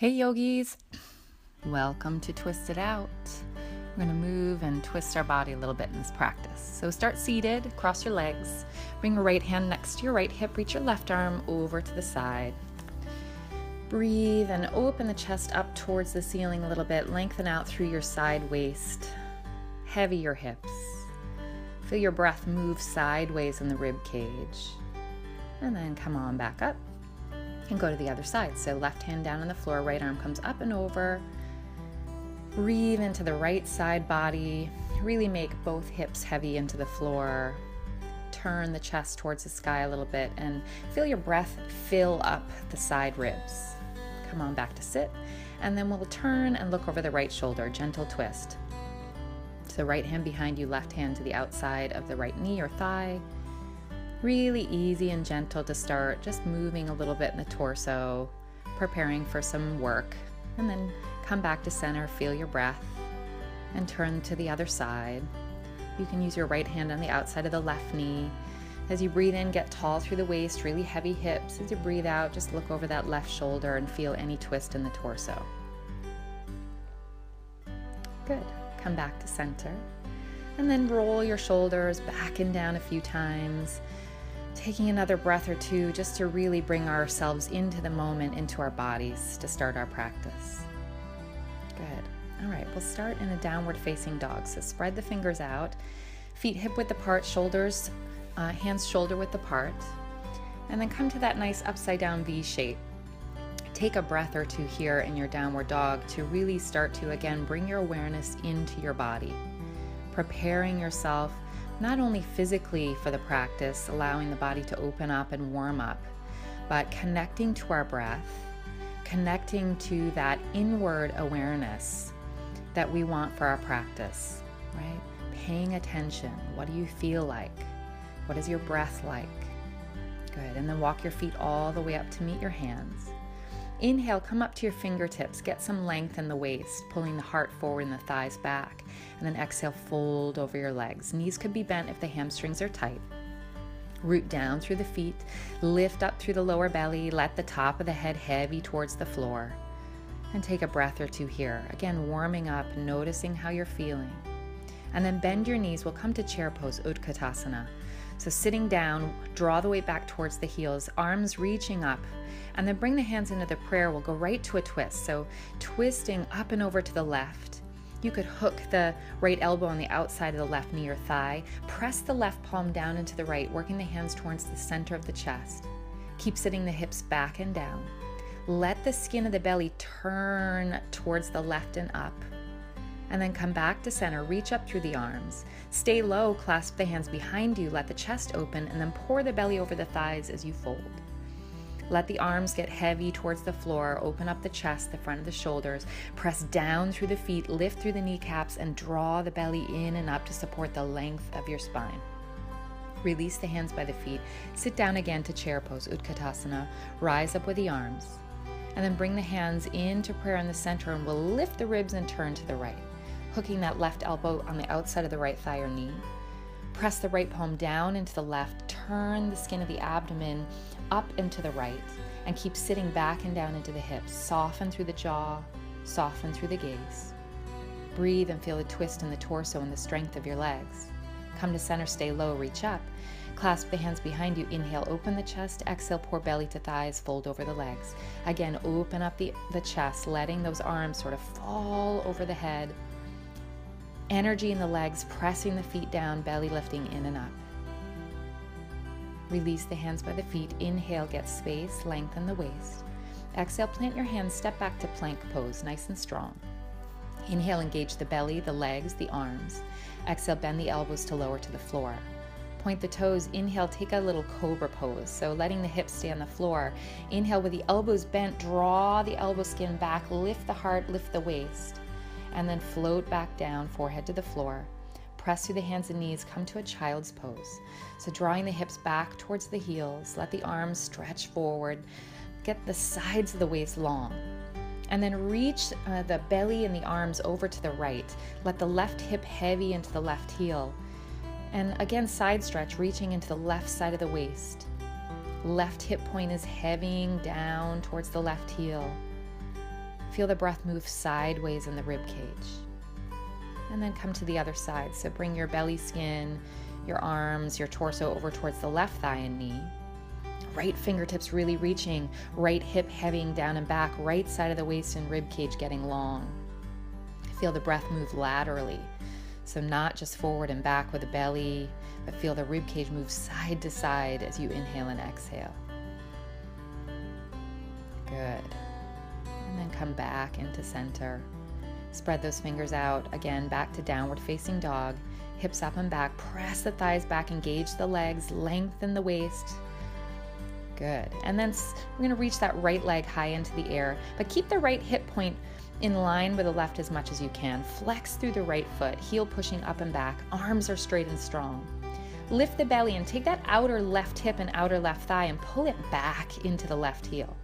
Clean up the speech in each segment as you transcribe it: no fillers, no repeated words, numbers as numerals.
Hey yogis, welcome to Twist It Out. We're going to move and twist our body a little bit in this practice. So start seated, cross your legs, bring your right hand next to your right hip, reach your left arm over to the side. Breathe and open the chest up towards the ceiling a little bit, lengthen out through your side waist, heavy your hips. Feel your breath move sideways in the rib cage, and then come on back up. And go to the other side. So left hand down on the floor, right arm comes up and over. Breathe into the right side body. Really make both hips heavy into the floor. Turn the chest towards the sky a little bit and feel your breath fill up the side ribs. Come on back to sit. And then we'll turn and look over the right shoulder, gentle twist. So right hand behind you, left hand to the outside of the right knee or thigh. Really easy and gentle to start, just moving a little bit in the torso, preparing for some work, and then come back to center, feel your breath, and turn to the other side. You can use your right hand on the outside of the left knee. As you breathe in, get tall through the waist, really heavy hips. As you breathe out, just look over that left shoulder and feel any twist in the torso. Good. Come back to center, and then roll your shoulders back and down a few times. Taking another breath or two just to really bring ourselves into the moment, into our bodies to start our practice. Good. All right, we'll start in a downward facing dog. So spread the fingers out, feet hip width apart, shoulders, hands shoulder width apart, and then come to that nice upside down V shape. Take a breath or two here in your downward dog to really start to, again, bring your awareness into your body, preparing yourself not only physically for the practice, allowing the body to open up and warm up, but connecting to our breath, connecting to that inward awareness that we want for our practice, right? Paying attention. What do you feel like? What is your breath like? Good. And then walk your feet all the way up to meet your hands. Inhale, come up to your fingertips, get some length in the waist, pulling the heart forward and the thighs back. And then exhale, fold over your legs. Knees could be bent if the hamstrings are tight. Root down through the feet, lift up through the lower belly, let the top of the head heavy towards the floor. And take a breath or two here. Again, warming up, noticing how you're feeling. And then bend your knees. We'll come to chair pose, Utkatasana. So sitting down, draw the weight back towards the heels, arms reaching up, and then bring the hands into the prayer. We'll go right to a twist. So twisting up and over to the left. You could hook the right elbow on the outside of the left knee or thigh. Press the left palm down into the right, working the hands towards the center of the chest. Keep sitting the hips back and down. Let the skin of the belly turn towards the left and up. And then come back to center, reach up through the arms. Stay low, clasp the hands behind you, let the chest open, and then pour the belly over the thighs as you fold. Let the arms get heavy towards the floor, open up the chest, the front of the shoulders, press down through the feet, lift through the kneecaps, and draw the belly in and up to support the length of your spine. Release the hands by the feet, sit down again to chair pose, Utkatasana, rise up with the arms, and then bring the hands into prayer in the center, and we'll lift the ribs and turn to the right. Hooking that left elbow on the outside of the right thigh or knee. Press the right palm down into the left, turn the skin of the abdomen up into the right, and keep sitting back and down into the hips. Soften through the jaw, soften through the gaze. Breathe and feel the twist in the torso and the strength of your legs. Come to center, stay low, reach up. Clasp the hands behind you. Inhale, open the chest. Exhale, pour belly to thighs, fold over the legs. Again, open up the chest, letting those arms sort of fall over the head. Energy in the legs, pressing the feet down, belly lifting in and up. Release the hands by the feet. Inhale, get space, lengthen the waist. Exhale, plant your hands, step back to plank pose, nice and strong. Inhale, engage the belly, the legs, the arms. Exhale, bend the elbows to lower to the floor. Point the toes. Inhale, take a little cobra pose, so letting the hips stay on the floor. Inhale, with the elbows bent, draw the elbow skin back, lift the heart, lift the waist. And then float back down, forehead to the floor. Press through the hands and knees, come to a child's pose. So drawing the hips back towards the heels, let the arms stretch forward, get the sides of the waist long. And then reach the belly and the arms over to the right. Let the left hip heavy into the left heel. And again, side stretch, reaching into the left side of the waist. Left hip point is heavying down towards the left heel. Feel the breath move sideways in the rib cage. And then come to the other side. So bring your belly skin, your arms, your torso over towards the left thigh and knee. Right fingertips really reaching, right hip heavying down and back, right side of the waist and rib cage getting long. Feel the breath move laterally. So not just forward and back with the belly, but feel the rib cage move side to side as you inhale and exhale. Good. And then come back into center. Spread those fingers out, again, back to downward facing dog. Hips up and back, press the thighs back, engage the legs, lengthen the waist. Good. And then we're going to reach that right leg high into the air, but keep the right hip point in line with the left as much as you can. Flex through the right foot, heel pushing up and back, arms are straight and strong. Lift the belly and take that outer left hip and outer left thigh and pull it back into the left heel.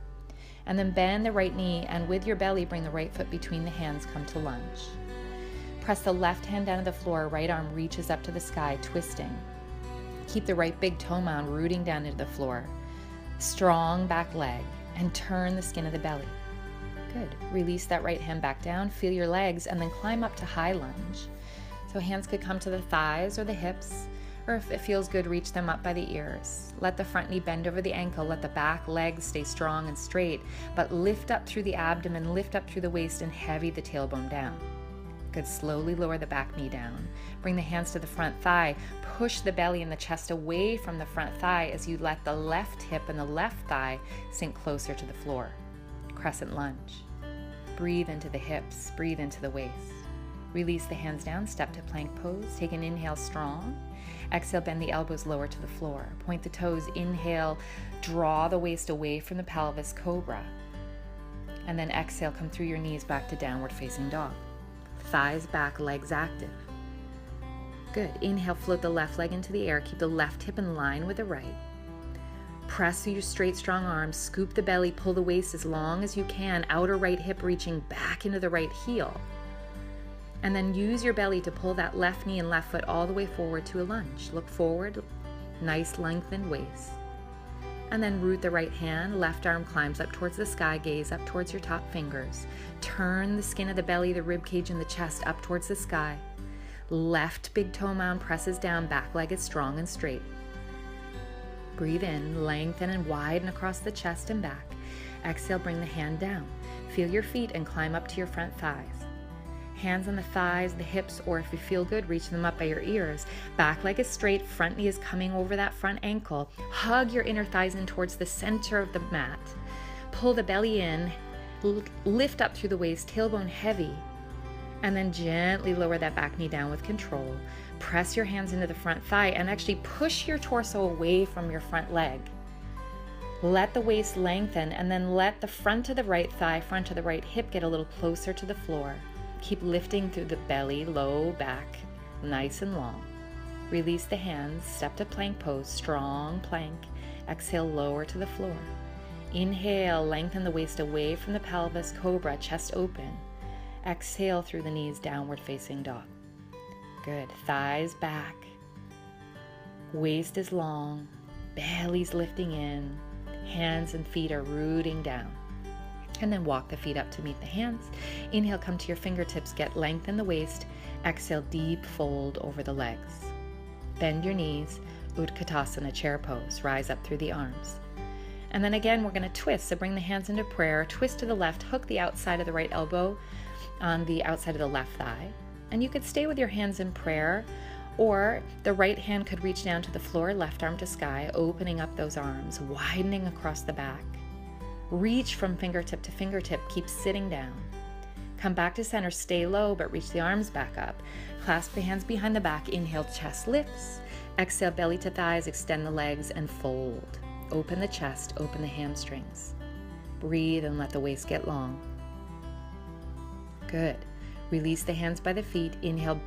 And then bend the right knee, and with your belly, bring the right foot between the hands, come to lunge. Press the left hand down to the floor, right arm reaches up to the sky, twisting. Keep the right big toe mound rooting down into the floor. Strong back leg, and turn the skin of the belly. Good. Release that right hand back down, feel your legs, and then climb up to high lunge. So hands could come to the thighs or the hips, or if it feels good, reach them up by the ears. Let the front knee bend over the ankle, let the back legs stay strong and straight, but lift up through the abdomen, lift up through the waist, and heavy the tailbone down. Good. Slowly lower the back knee down. Bring the hands to the front thigh. Push the belly and the chest away from the front thigh as you let the left hip and the left thigh sink closer to the floor. Crescent lunge. Breathe into the hips, breathe into the waist. Release the hands down, step to plank pose. Take an inhale strong. Exhale, bend the elbows lower to the floor. Point the toes, inhale, draw the waist away from the pelvis, cobra. And then exhale, come through your knees back to downward facing dog. Thighs back, legs active. Good. Inhale, float the left leg into the air. Keep the left hip in line with the right. Press through your straight, strong arms. Scoop the belly, pull the waist as long as you can. Outer right hip reaching back into the right heel. And then use your belly to pull that left knee and left foot all the way forward to a lunge. Look forward, nice lengthened waist. And then root the right hand, left arm climbs up towards the sky, gaze up towards your top fingers. Turn the skin of the belly, the rib cage, and the chest up towards the sky. Left big toe mound presses down, back leg is strong and straight. Breathe in, lengthen and widen across the chest and back. Exhale, bring the hand down. Feel your feet and climb up to your front thighs. Hands on the thighs, the hips, or if you feel good, reach them up by your ears. Back leg is straight, front knee is coming over that front ankle. Hug your inner thighs in towards the center of the mat. Pull the belly in, lift up through the waist, tailbone heavy, and then gently lower that back knee down with control. Press your hands into the front thigh and actually push your torso away from your front leg. Let the waist lengthen and then let the front of the right thigh, front of the right hip get a little closer to the floor. Keep lifting through the belly, low back, nice and long. Release the hands, step to plank pose, strong plank. Exhale, lower to the floor. Inhale, lengthen the waist away from the pelvis, cobra, chest open. Exhale through the knees, downward facing dog. Good. Thighs back. Waist is long. Belly's lifting in. Hands and feet are rooting down. And then walk the feet up to meet the hands. Inhale, come to your fingertips, get length in the waist. Exhale, deep fold over the legs. Bend your knees, Utkatasana, chair pose. Rise up through the arms. And then again, we're going to twist. So bring the hands into prayer, twist to the left, hook the outside of the right elbow on the outside of the left thigh. And you could stay with your hands in prayer, or the right hand could reach down to the floor, left arm to sky, opening up those arms, widening across the back. Reach from fingertip to fingertip, keep sitting down. Come back to center, stay low, but reach the arms back up. Clasp the hands behind the back, inhale, chest lifts. Exhale, belly to thighs, extend the legs and fold. Open the chest, open the hamstrings. Breathe and let the waist get long. Good. Release the hands by the feet, inhale,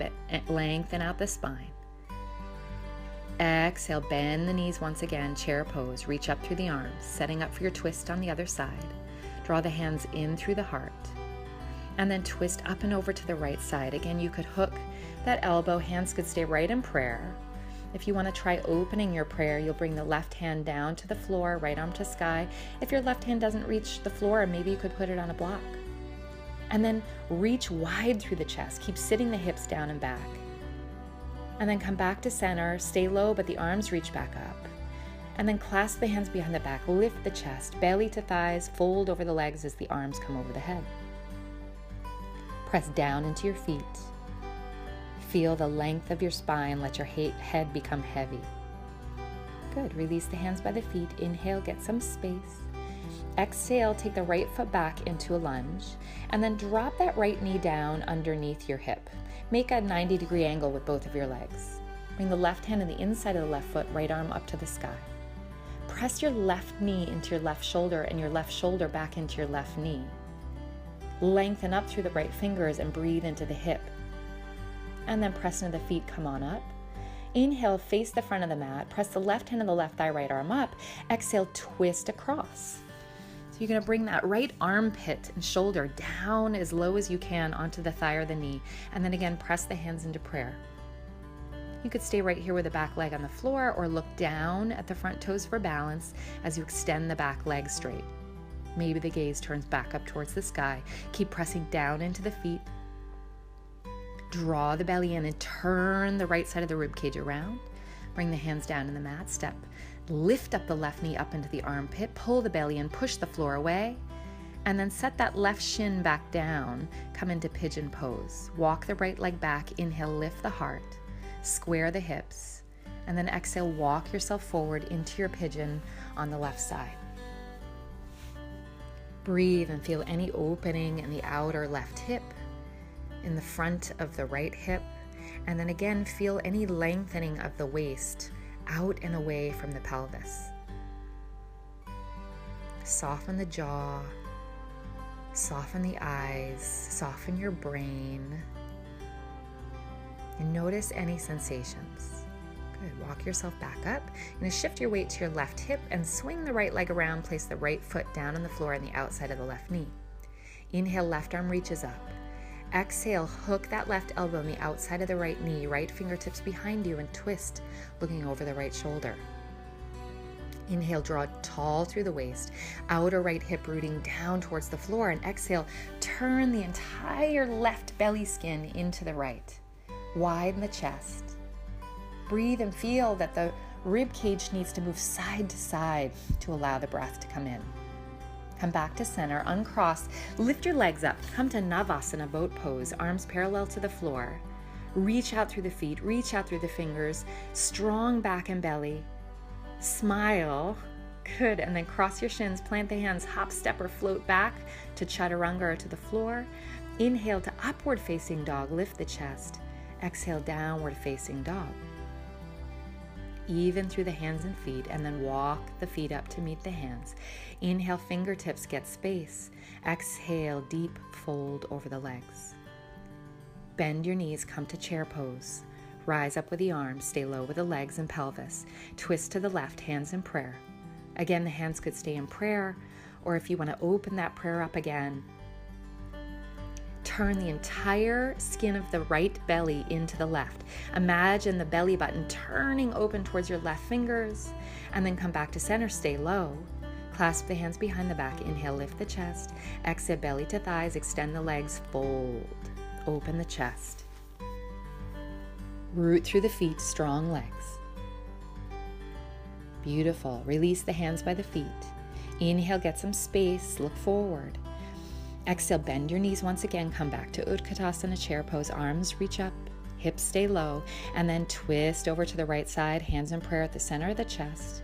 lengthen out the spine. Exhale, bend the knees once again, chair pose, reach up through the arms, setting up for your twist on the other side. Draw the hands in through the heart. And then twist up and over to the right side. Again, you could hook that elbow, hands could stay right in prayer. If you want to try opening your prayer, you'll bring the left hand down to the floor, right arm to sky. If your left hand doesn't reach the floor, maybe you could put it on a block. And then reach wide through the chest. Keep sitting the hips down and back. And then come back to center. Stay low, but the arms reach back up. And then clasp the hands behind the back. Lift the chest, belly to thighs. Fold over the legs as the arms come over the head. Press down into your feet. Feel the length of your spine. Let your head become heavy. Good. Release the hands by the feet. Inhale, get some space. Exhale, take the right foot back into a lunge, and then drop that right knee down underneath your hip. Make a 90-degree angle with both of your legs. Bring the left hand on the inside of the left foot, right arm up to the sky. Press your left knee into your left shoulder and your left shoulder back into your left knee. Lengthen up through the right fingers and breathe into the hip. And then press into the feet, come on up. Inhale, face the front of the mat. Press the left hand on the left thigh, right arm up. Exhale, twist across. So you're going to bring that right armpit and shoulder down as low as you can onto the thigh or the knee. And then again, press the hands into prayer. You could stay right here with the back leg on the floor or look down at the front toes for balance as you extend the back leg straight. Maybe the gaze turns back up towards the sky. Keep pressing down into the feet. Draw the belly in and turn the right side of the rib cage around. Bring the hands down in the mat. Step. Lift up the left knee up into the armpit. Pull the belly in. Push the floor away. And then set that left shin back down. Come into pigeon pose. Walk the right leg back. Inhale, lift the heart. Square the hips. And then exhale, walk yourself forward into your pigeon on the left side. Breathe and feel any opening in the outer left hip, in the front of the right hip, and then again feel any lengthening of the waist out and away from the pelvis. Soften the jaw, soften the eyes, soften your brain, and notice any sensations. Good. Walk yourself back up. You're going to shift your weight to your left hip and swing the right leg around. Place the right foot down on the floor on the outside of the left knee. Inhale, left arm reaches up. Exhale, hook that left elbow on the outside of the right knee, right fingertips behind you, and twist, looking over the right shoulder. Inhale, draw tall through the waist, outer right hip rooting down towards the floor, and exhale, turn the entire left belly skin into the right. Widen the chest. Breathe and feel that the rib cage needs to move side to side to allow the breath to come in. Come back to center, uncross, lift your legs up, come to Navasana, boat pose, arms parallel to the floor. Reach out through the feet, reach out through the fingers, strong back and belly. Smile, good, and then cross your shins, plant the hands, hop, step, or float back to Chaturanga or to the floor. Inhale to upward facing dog, lift the chest. Exhale, downward facing dog. Even through the hands and feet, and then walk the feet up to meet the hands. Inhale, fingertips get space. Exhale, deep fold over the legs. Bend your knees, come to chair pose. Rise up with the arms, stay low with the legs and pelvis. Twist to the left, hands in prayer. Again, the hands could stay in prayer, or if you want to open that prayer up again, turn the entire skin of the right belly into the left. Imagine the belly button turning open towards your left fingers, and then come back to center, stay low. Clasp the hands behind the back. Inhale, lift the chest. Exhale, belly to thighs, extend the legs, fold. Open the chest. Root through the feet, strong legs. Beautiful. Release the hands by the feet. Inhale, get some space, look forward. Exhale, bend your knees once again, come back to Utkatasana, chair pose, arms reach up, hips stay low, and then twist over to the right side, hands in prayer at the center of the chest.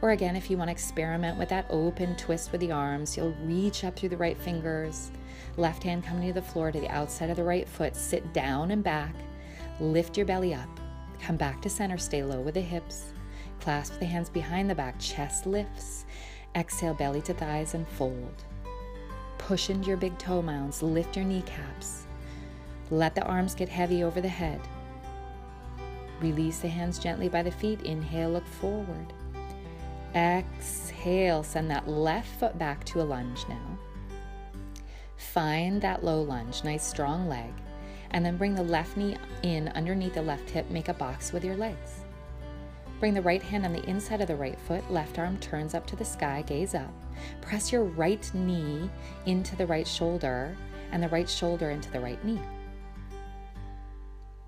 Or again, if you want to experiment with that open twist with the arms, you'll reach up through the right fingers, left hand coming to the floor to the outside of the right foot, sit down and back, lift your belly up, come back to center, stay low with the hips, clasp the hands behind the back, chest lifts, exhale, belly to thighs and fold. Push into your big toe mounds, lift your kneecaps. Let the arms get heavy over the head. Release the hands gently by the feet. Inhale, look forward. Exhale, send that left foot back to a lunge now. Find that low lunge, nice strong leg. And then bring the left knee in underneath the left hip, make a box with your legs. Bring the right hand on the inside of the right foot, left arm turns up to the sky, gaze up. Press your right knee into the right shoulder and the right shoulder into the right knee.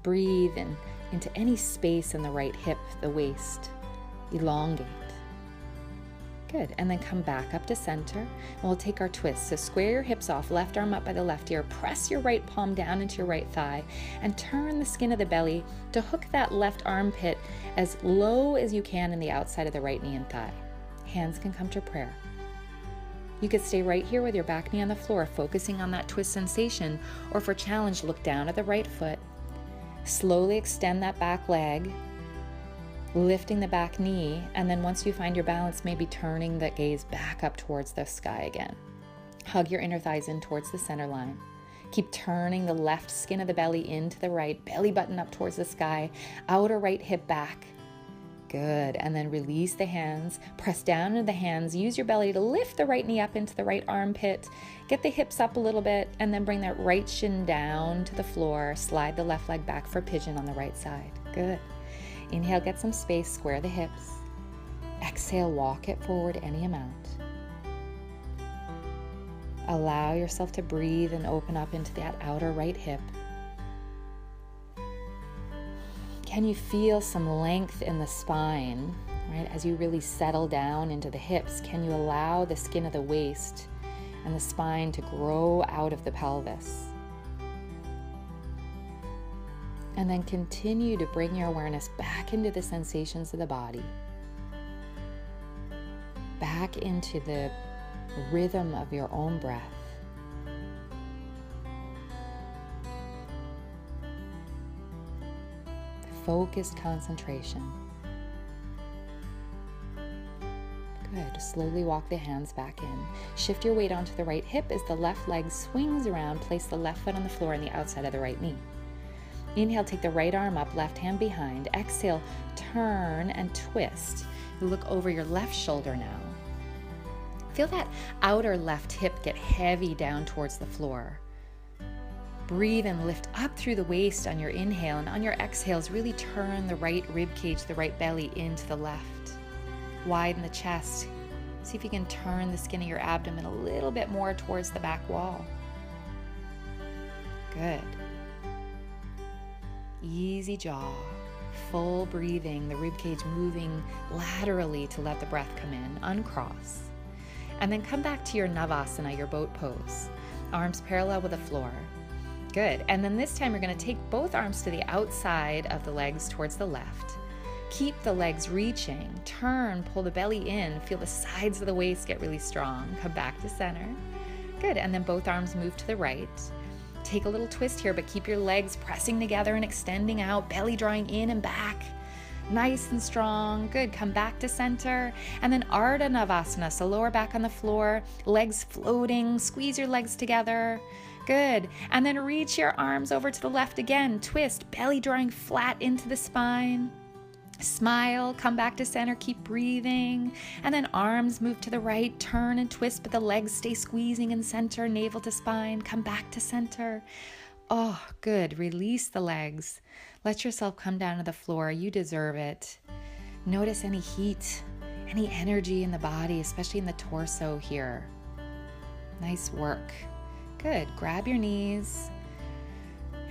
Breathe in into any space in the right hip, the waist. Elongate. Good. And then come back up to center, and we'll take our twist. So square your hips off, left arm up by the left ear, press your right palm down into your right thigh, and turn the skin of the belly to hook that left armpit as low as you can in the outside of the right knee and thigh. Hands can come to prayer. You could stay right here with your back knee on the floor, focusing on that twist sensation, or for challenge, look down at the right foot. Slowly extend that back leg, lifting the back knee, and then once you find your balance, maybe turning the gaze back up towards the sky again. Hug your inner thighs in towards the center line. Keep turning the left skin of the belly into the right, belly button up towards the sky, outer right hip back. Good. And then release the hands, press down into the hands, use your belly to lift the right knee up into the right armpit, get the hips up a little bit, and then bring that right shin down to the floor, slide the left leg back for pigeon on the right side. Good. Inhale, get some space, square the hips. Exhale, walk it forward any amount. Allow yourself to breathe and open up into that outer right hip. Can you feel some length in the spine, right? As you really settle down into the hips, can you allow the skin of the waist and the spine to grow out of the pelvis? And then continue to bring your awareness back into the sensations of the body, back into the rhythm of your own breath. Focused concentration. Good. Slowly walk the hands back in. Shift your weight onto the right hip as the left leg swings around. Place the left foot on the floor and the outside of the right knee. Inhale, take the right arm up, left hand behind. Exhale, turn and twist. You look over your left shoulder now. Feel that outer left hip get heavy down towards the floor. Breathe and lift up through the waist on your inhale, and on your exhales, really turn the right rib cage, the right belly into the left. Widen the chest. See if you can turn the skin of your abdomen a little bit more towards the back wall. Good. Easy jaw, full breathing, the rib cage moving laterally to let the breath come in. Uncross. And then come back to your Navasana, your boat pose. Arms parallel with the floor. Good. And then this time you're going to take both arms to the outside of the legs towards the left. Keep the legs reaching. Turn, pull the belly in. Feel the sides of the waist get really strong. Come back to center. Good. And then both arms move to the right. Take a little twist here, but keep your legs pressing together and extending out, belly drawing in and back. Nice and strong. Good. Come back to center. And then Ardha Navasana, so lower back on the floor, legs floating, squeeze your legs together. Good. And then reach your arms over to the left again. Twist, belly drawing flat into the spine. Smile, come back to center, keep breathing. And then arms move to the right, turn and twist, but the legs stay squeezing in center, navel to spine. Come back to center. Oh, good. Release the legs. Let yourself come down to the floor. You deserve it. Notice any heat, any energy in the body, especially in the torso here. Nice work. Good. Grab your knees.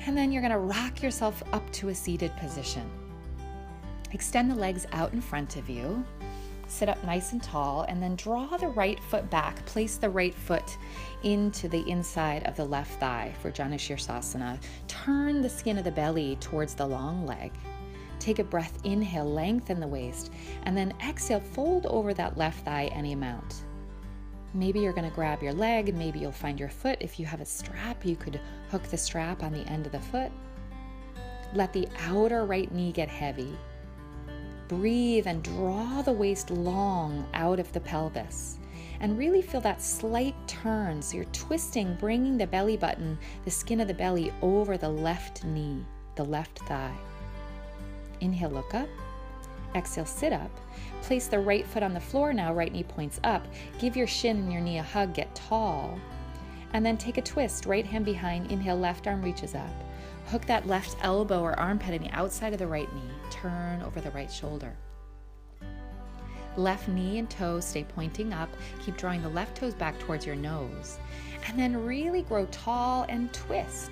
And then you're going to rock yourself up to a seated position. Extend the legs out in front of you. Sit up nice and tall, and then draw the right foot back. Place the right foot into the inside of the left thigh for Janu Sirsasana. Turn the skin of the belly towards the long leg. Take a breath, inhale, lengthen the waist, and then exhale, fold over that left thigh any amount. Maybe you're going to grab your leg, maybe you'll find your foot. If you have a strap, you could hook the strap on the end of the foot. Let the outer right knee get heavy. Breathe and draw the waist long out of the pelvis. And really feel that slight turn. So you're twisting, bringing the belly button, the skin of the belly over the left knee, the left thigh. Inhale, look up. Exhale, sit up. Place the right foot on the floor now, right knee points up. Give your shin and your knee a hug, get tall. And then take a twist, right hand behind. Inhale, left arm reaches up. Hook that left elbow or armpit in the outside of the right knee. Turn over the right shoulder. Left knee and toe stay pointing up. Keep drawing the left toes back towards your nose. And then really grow tall and twist.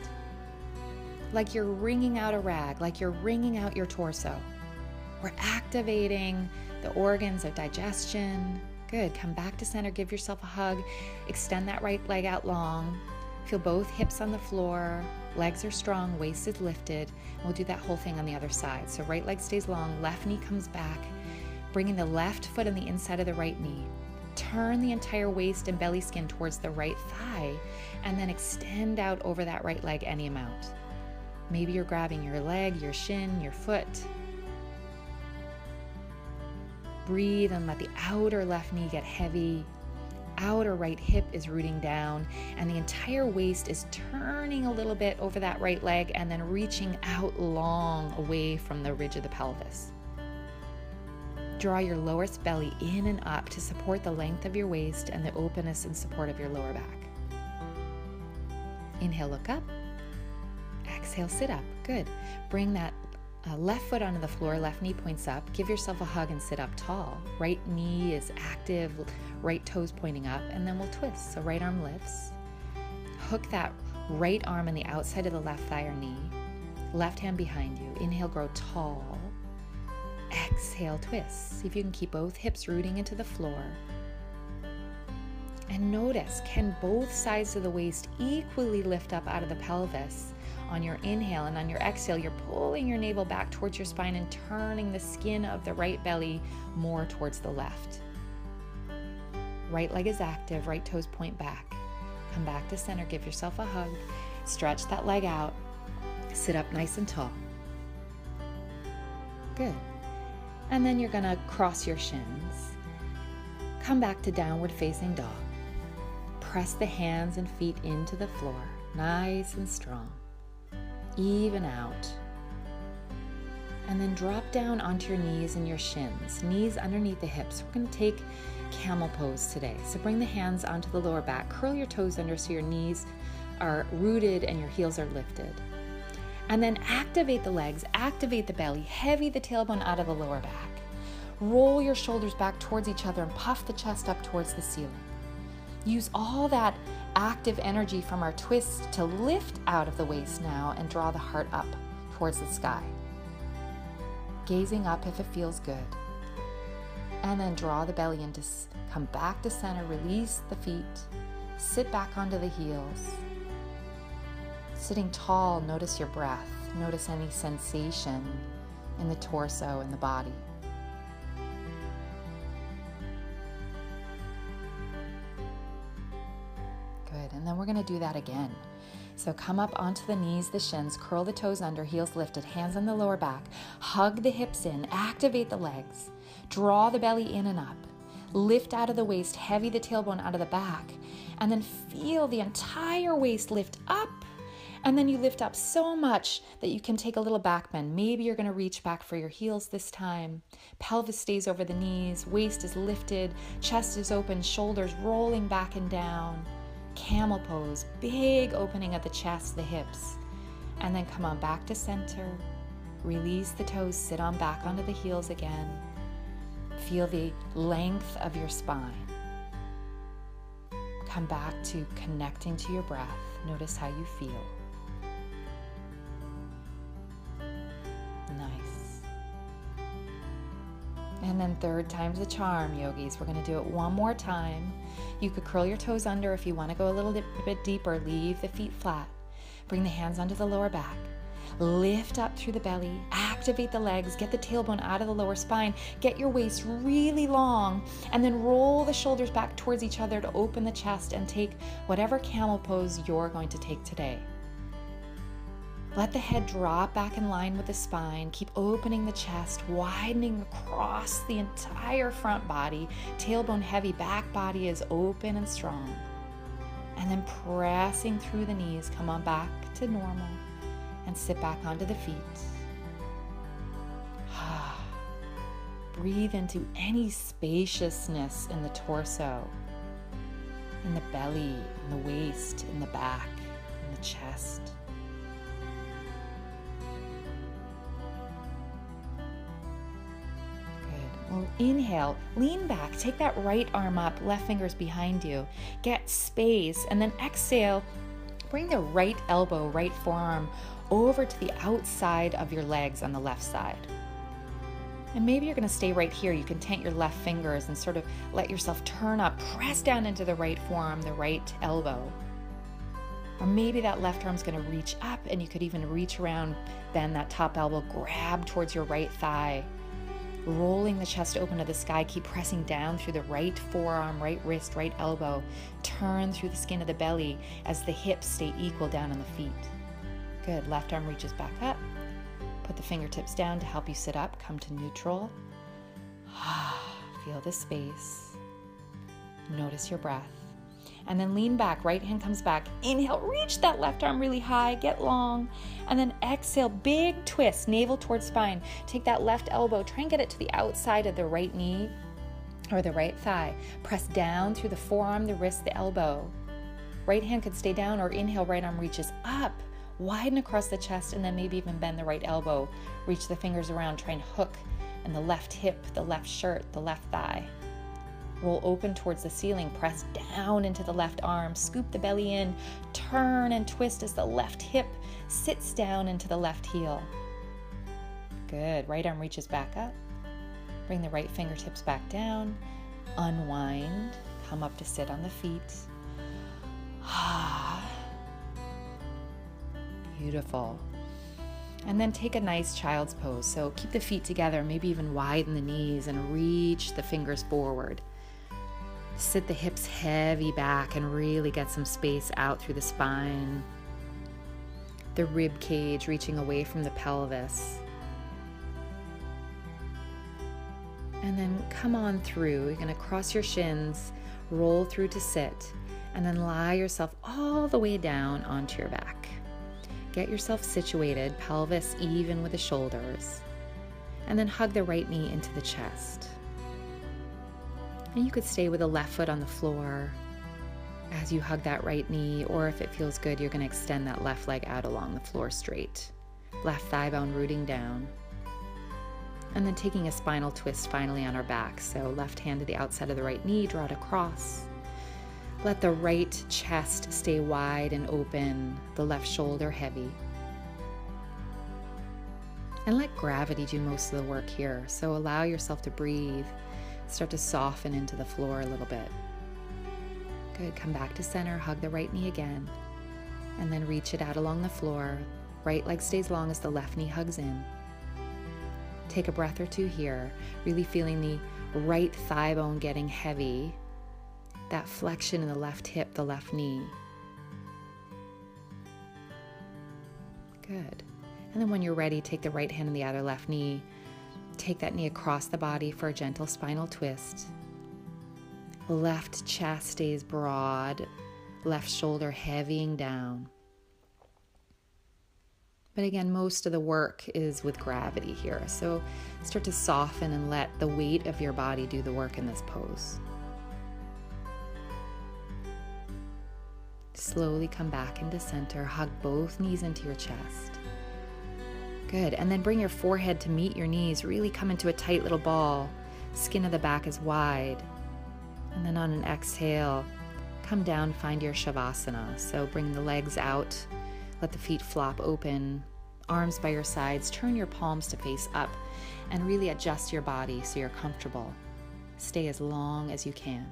Like you're wringing out a rag, like you're wringing out your torso. We're activating the organs of digestion. Good. Come back to center. Give yourself a hug. Extend that right leg out long. Feel both hips on the floor. Legs are strong. Waist is lifted. We'll do that whole thing on the other side. So right leg stays long. Left knee comes back. Bringing the left foot on the inside of the right knee. Turn the entire waist and belly skin towards the right thigh. And then extend out over that right leg any amount. Maybe you're grabbing your leg, your shin, your foot. Breathe and let the outer left knee get heavy. Outer right hip is rooting down, and the entire waist is turning a little bit over that right leg and then reaching out long away from the ridge of the pelvis. Draw your lowest belly in and up to support the length of your waist and the openness and support of your lower back. Inhale, look up. Exhale, sit up. Good. Bring that left foot onto the floor, left knee points up. Give yourself a hug and sit up tall. Right knee is active, right toes pointing up, and then we'll twist. So right arm lifts. Hook that right arm on the outside of the left thigh or knee. Left hand behind you. Inhale, grow tall. Exhale, twist. See if you can keep both hips rooting into the floor. And notice, can both sides of the waist equally lift up out of the pelvis? On your inhale, and on your exhale, you're pulling your navel back towards your spine and turning the skin of the right belly more towards the left. Right leg is active, right toes point back. Come back to center, give yourself a hug. Stretch that leg out. Sit up nice and tall. Good. And then you're gonna cross your shins. Come back to downward facing dog. Press the hands and feet into the floor, nice and strong. Even out. And then drop down onto your knees and your shins, knees underneath the hips. We're going to take camel pose today. So bring the hands onto the lower back, curl your toes under so your knees are rooted and your heels are lifted. And then activate the legs, activate the belly, heavy the tailbone out of the lower back. Roll your shoulders back towards each other and puff the chest up towards the ceiling. Use all that active energy from our twist to lift out of the waist now and draw the heart up towards the sky. Gazing up if it feels good. And then draw the belly in to come back to center, release the feet, sit back onto the heels. Sitting tall, notice your breath. Notice any sensation in the torso and the body. Good, and then we're gonna do that again. So come up onto the knees, the shins, curl the toes under, heels lifted, hands on the lower back, hug the hips in, activate the legs, draw the belly in and up, lift out of the waist, heavy the tailbone out of the back, and then feel the entire waist lift up, and then you lift up so much that you can take a little back bend. Maybe you're gonna reach back for your heels this time. Pelvis stays over the knees, waist is lifted, chest is open, shoulders rolling back and down. Camel pose, big opening at the chest, the hips. And then come on back to center. Release the toes, sit on back onto the heels again. Feel the length of your spine. Come back to connecting to your breath. Notice how you feel. Nice. And then third time's the charm, yogis. We're going to do it one more time. You could curl your toes under if you want to go a little bit deeper. Leave the feet flat. Bring the hands onto the lower back. Lift up through the belly. Activate the legs. Get the tailbone out of the lower spine. Get your waist really long. And then roll the shoulders back towards each other to open the chest and take whatever camel pose you're going to take today. Let the head drop back in line with the spine. Keep opening the chest, widening across the entire front body. Tailbone heavy, back body is open and strong. And then pressing through the knees, come on back to normal and sit back onto the feet. Breathe into any spaciousness in the torso, in the belly, in the waist, in the back, in the chest. Inhale, lean back, take that right arm up, left finger's behind you. Get space, and then exhale, bring the right elbow, right forearm over to the outside of your legs on the left side. And maybe you're gonna stay right here. You can tent your left fingers and sort of let yourself turn up, press down into the right forearm, the right elbow. Or maybe that left arm's gonna reach up and you could even reach around, bend that top elbow, grab towards your right thigh. Rolling the chest open to the sky, keep pressing down through the right forearm, right wrist, right elbow. Turn through the skin of the belly as the hips stay equal down on the feet. Good, left arm reaches back up. Put the fingertips down to help you sit up, come to neutral. Feel the space. Notice your breath. And then lean back, right hand comes back. Inhale, reach that left arm really high, get long. And then exhale, big twist, navel towards spine. Take that left elbow, try and get it to the outside of the right knee or the right thigh. Press down through the forearm, the wrist, the elbow. Right hand could stay down, or inhale, right arm reaches up. Widen across the chest, and then maybe even bend the right elbow. Reach the fingers around, try and hook in the left hip, the left shirt, the left thigh. Roll open towards the ceiling, press down into the left arm, scoop the belly in, turn and twist as the left hip sits down into the left heel. Good, right arm reaches back up. Bring the right fingertips back down, unwind, come up to sit on the feet. Beautiful. And then take a nice child's pose. So keep the feet together, maybe even widen the knees and reach the fingers forward. Sit the hips heavy back and really get some space out through the spine. The rib cage reaching away from the pelvis. And then come on through. You're going to cross your shins, roll through to sit, and then lie yourself all the way down onto your back. Get yourself situated, pelvis even with the shoulders, and then hug the right knee into the chest. And you could stay with the left foot on the floor as you hug that right knee, or if it feels good, you're going to extend that left leg out along the floor straight. Left thigh bone rooting down. And then taking a spinal twist finally on our back. So left hand to the outside of the right knee, draw it across. Let the right chest stay wide and open, the left shoulder heavy. And let gravity do most of the work here. So allow yourself to breathe. Start to soften into the floor a little bit. Good, come back to center, hug the right knee again, and then reach it out along the floor. Right leg stays long as the left knee hugs in. Take a breath or two here, really feeling the right thigh bone getting heavy, that flexion in the left hip, the left knee. Good. And then when you're ready, take the right hand and the other left knee. Take that knee across the body for a gentle spinal twist. Left chest stays broad, left shoulder heavying down. But again, most of the work is with gravity here. So start to soften and let the weight of your body do the work in this pose. Slowly come back into center, hug both knees into your chest. Good, and then bring your forehead to meet your knees, really come into a tight little ball. Skin of the back is wide. And then on an exhale, come down, find your Shavasana. So bring the legs out, let the feet flop open, arms by your sides, turn your palms to face up, and really adjust your body so you're comfortable. Stay as long as you can.